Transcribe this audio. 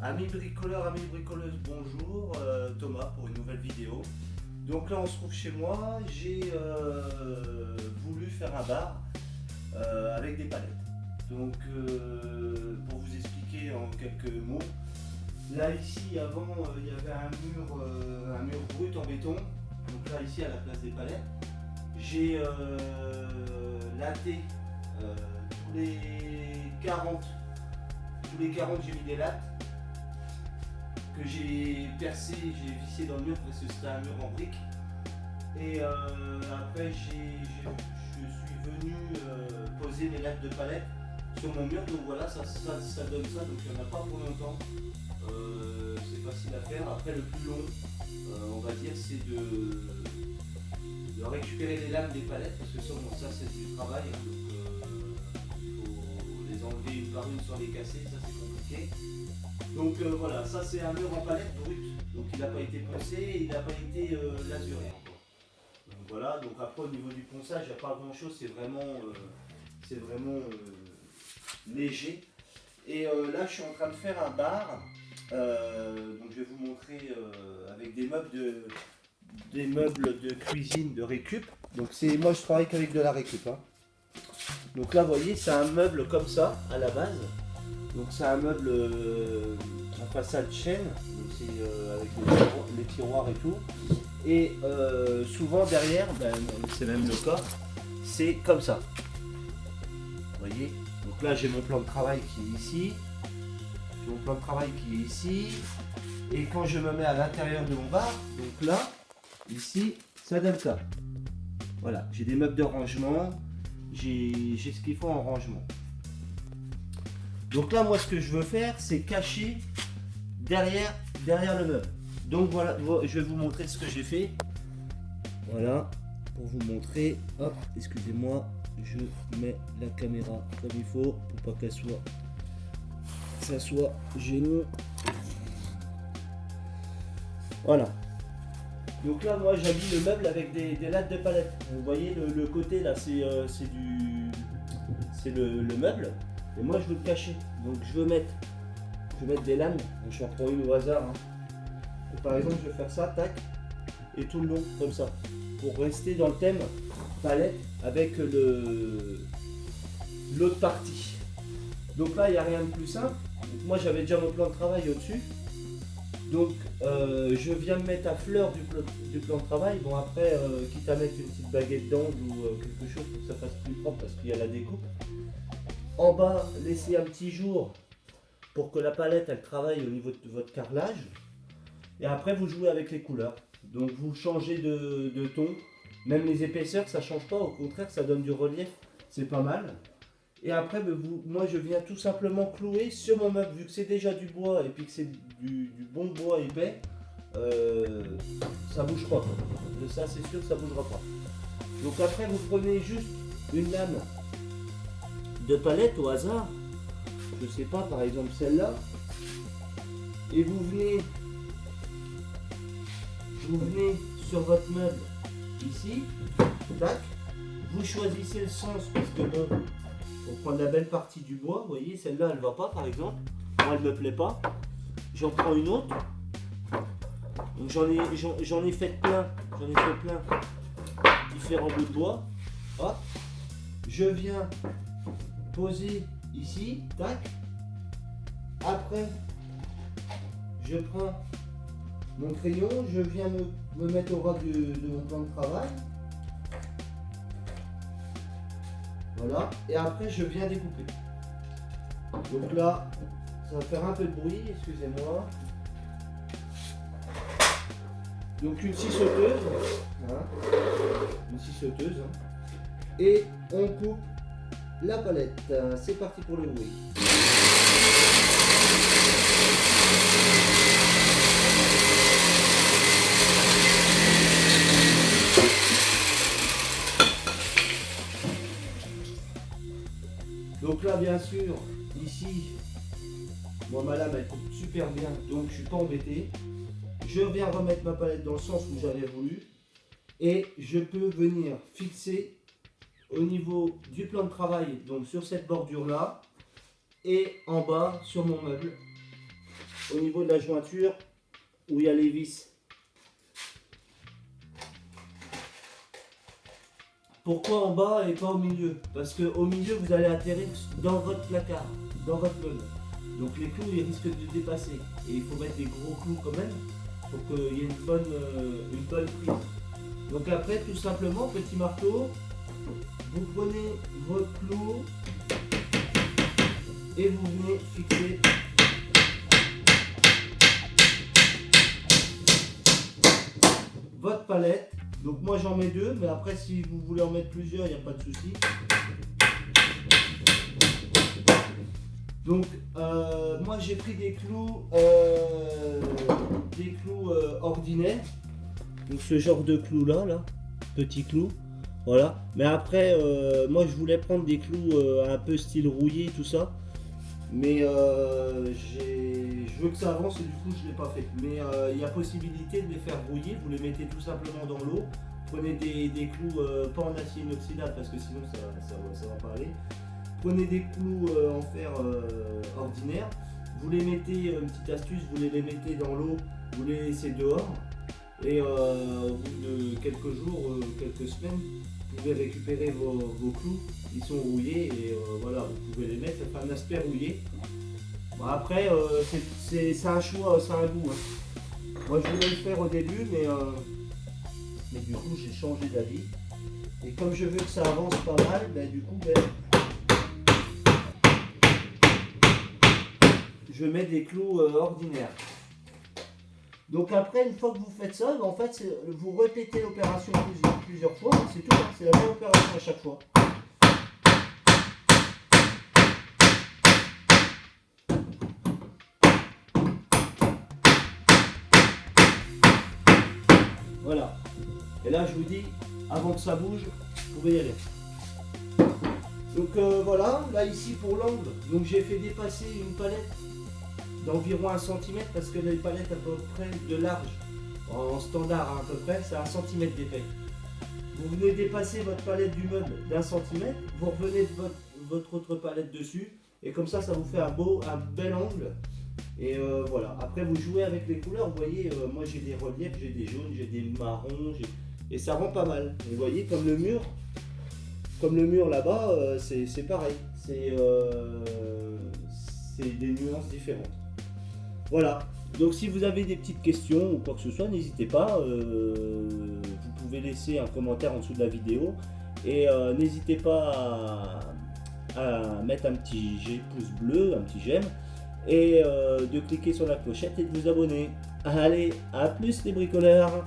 Amis bricoleurs, amis bricoleuses, bonjour, Thomas pour une nouvelle vidéo. Donc là on se trouve chez moi, j'ai voulu faire un bar avec des palettes. Donc pour vous expliquer en quelques mots, là ici avant il y avait un mur brut en béton. Donc là ici à la place des palettes, j'ai latté tous les 40 j'ai mis des lattes que j'ai percé, j'ai vissé dans le mur parce que c'était un mur en briques. Et après je suis venu poser mes lattes de palette sur mon mur. Donc voilà, ça donne ça. Donc il n'y en a pas pour longtemps. C'est facile à faire. Après le plus long, on va dire, c'est de récupérer les lames des palettes parce que ça c'est du travail. Hein, donc il faut les enlever une par une sans les casser, ça c'est compliqué. Donc voilà, ça c'est un mur en palette brut, donc il n'a pas été poncé, il n'a pas été lasuré encore. Donc voilà, donc après au niveau du ponçage, il n'y a pas grand chose, c'est vraiment léger. Et là je suis en train de faire un bar, donc je vais vous montrer avec des meubles de cuisine de récup. Donc moi je travaille qu'avec de la récup. Hein. Donc là vous voyez, c'est un meuble comme ça à la base. Donc c'est un meuble à façade chaîne, c'est avec les tiroirs et tout. Et souvent derrière, c'est même le cas, c'est comme ça. Vous voyez. Donc là j'ai mon plan de travail qui est ici. J'ai mon plan de travail qui est ici. Et quand je me mets à l'intérieur de mon bar, donc là, ici, ça donne ça. Voilà, j'ai des meubles de rangement, j'ai ce qu'il faut en rangement. Donc là, moi, ce que je veux faire, c'est cacher derrière le meuble. Donc voilà, je vais vous montrer ce que j'ai fait. Voilà, pour vous montrer. Hop, excusez-moi, je mets la caméra comme il faut pour pas ça soit gênant. Voilà. Donc là, moi, j'habille le meuble avec des lattes de palette. Vous voyez, le côté là, c'est le meuble. Et moi je veux le cacher, donc je vais mettre des lames, donc je prends une au hasard. Hein. Et par exemple je vais faire ça, tac, et tout le long comme ça, pour rester dans le thème palette avec l'autre partie. Donc là il n'y a rien de plus simple, donc, moi j'avais déjà mon plan de travail au-dessus, donc je viens me mettre à fleur du plan de travail. Bon après, quitte à mettre une petite baguette d'angle ou quelque chose pour que ça fasse plus propre parce qu'il y a la découpe. En bas, laissez un petit jour pour que la palette elle travaille au niveau de votre carrelage. Et après, vous jouez avec les couleurs. Donc vous changez de ton. Même les épaisseurs, ça ne change pas. Au contraire, ça donne du relief. C'est pas mal. Et après, moi je viens tout simplement clouer sur mon meuble. Vu que c'est déjà du bois et puis que c'est du bon bois épais, ça bouge pas. Ça c'est sûr que ça bougera pas. Donc après, vous prenez juste une lame de palette au hasard, je sais pas, par exemple celle-là, et vous venez sur votre meuble ici, tac, vous choisissez le sens parce que bon, pour prendre la belle partie du bois, vous voyez, celle-là elle va pas par exemple, moi elle me plaît pas, j'en prends une autre, donc j'en ai fait plein, différents bouts de bois, hop, je viens poser ici, tac. Après, je prends mon crayon, je viens me mettre au ras de mon plan de travail. Voilà. Et après, je viens découper. Donc là, ça va faire un peu de bruit, excusez-moi. Donc une scie sauteuse. Hein. Une scie sauteuse. Hein. Et on coupe la palette. C'est parti pour le bruit. Donc là bien sûr, ici, moi ma lame elle coupe super bien, donc je suis pas embêté. Je viens remettre ma palette dans le sens où j'avais voulu. Et je peux venir fixer au niveau du plan de travail, donc sur cette bordure là, et en bas sur mon meuble. au niveau de la jointure où il y a les vis. Pourquoi en bas et pas au milieu? Parce que au milieu vous allez atterrir dans votre placard, dans votre meuble. Donc les clous ils risquent de dépasser. Et il faut mettre des gros clous quand même pour qu'il y ait une bonne prise. Donc après tout simplement, petit marteau, vous prenez votre clou et vous venez fixer votre palette. Donc moi j'en mets 2, mais après si vous voulez en mettre plusieurs, il n'y a pas de souci. Donc moi j'ai pris des clous ordinaires. Donc ce genre de clous là, petits clous. Voilà. Mais après moi je voulais prendre des clous un peu style rouillé, tout ça. Mais je veux que ça avance et du coup je ne l'ai pas fait. Mais il y a possibilité de les faire rouiller. Vous les mettez tout simplement dans l'eau. Prenez des clous pas en acier inoxydable parce que sinon ça va pas aller. Prenez des clous en fer ordinaire. Vous les mettez, une petite astuce, vous les mettez dans l'eau, vous les laissez dehors. Et au bout de quelques jours, quelques semaines, vous pouvez récupérer vos clous. Ils sont rouillés et voilà, vous pouvez les mettre, ça fait un aspect rouillé. Bon, après, c'est un choix, c'est un goût. Hein. Moi je voulais le faire au début, mais du coup j'ai changé d'avis. Et comme je veux que ça avance pas mal, du coup, je mets des clous ordinaires. Donc après, une fois que vous faites ça, en fait, vous répétez l'opération plusieurs fois, c'est tout, hein, c'est la même opération à chaque fois. Voilà. Et là, je vous dis, avant que ça bouge, vous pouvez y aller. Donc voilà, là ici pour l'angle, donc j'ai fait dépasser une palette d'environ 1 cm parce que les palettes à peu près de large, en standard à peu près, c'est 1 cm d'épais. Vous venez dépasser votre palette du meuble d'1 cm, vous revenez de votre autre palette dessus, et comme ça, ça vous fait un bel angle. Et voilà, après vous jouez avec les couleurs, vous voyez, moi j'ai des reliefs, j'ai des jaunes, j'ai des marrons, et ça rend pas mal. Et vous voyez, comme le mur là-bas, c'est pareil, c'est des nuances différentes. Voilà, donc si vous avez des petites questions ou quoi que ce soit, n'hésitez pas, vous pouvez laisser un commentaire en dessous de la vidéo, et n'hésitez pas à mettre un petit pouce bleu, un petit j'aime, et de cliquer sur la clochette et de vous abonner. Allez, à plus les bricoleurs!